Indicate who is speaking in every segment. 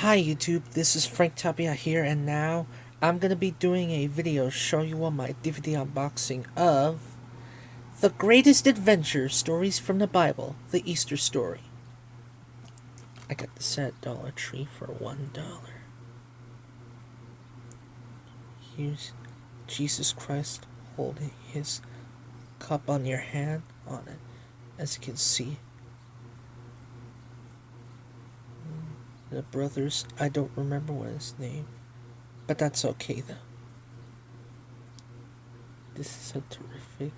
Speaker 1: Hi YouTube, this is Frank Tapia here, and now I'm gonna be doing a video showing you all my DVD unboxing of The Greatest Adventure Stories from the Bible, the Easter story. I got this at Dollar Tree for $1. Here's Jesus Christ holding his cup on your hand on it, as you can see. The brothers, I don't remember what his name, but that's okay though. This is a terrific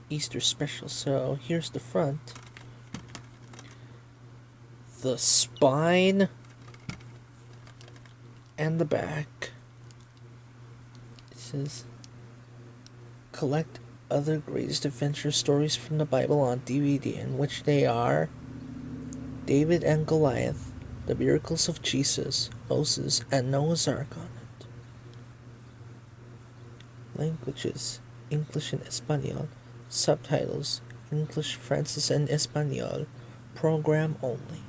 Speaker 1: Easter special. So here's the front, the spine, and the back. It says collect other greatest adventure stories from the Bible on DVD, in which they are David and Goliath, the miracles of Jesus, Moses, and Noah's Ark on it. Languages: English and Espanol. Subtitles: English, Francis, and Espanol. Program only.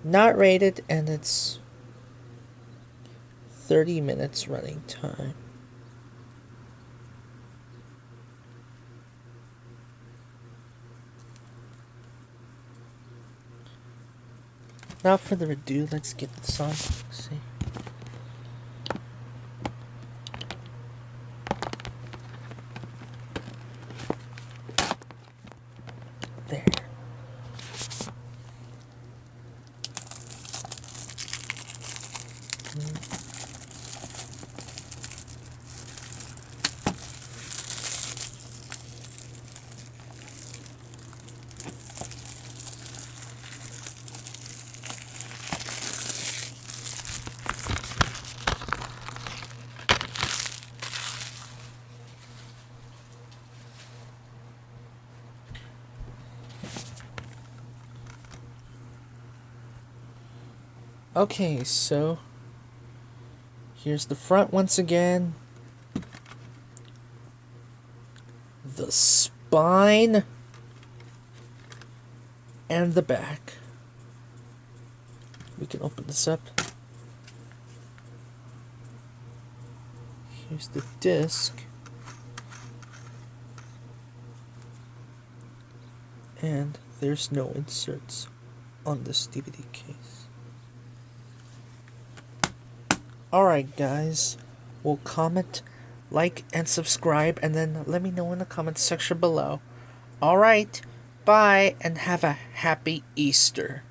Speaker 1: Not rated, and it's 30 minutes running time. Without further ado, let's get this on. See. There. Okay, so here's the front once again. The spine and the back. We can open this up. Here's the disc. And there's no inserts on this DVD case. Alright guys, we'll comment, like, and subscribe, and then let me know in the comment section below. Alright, bye, and have a happy Easter.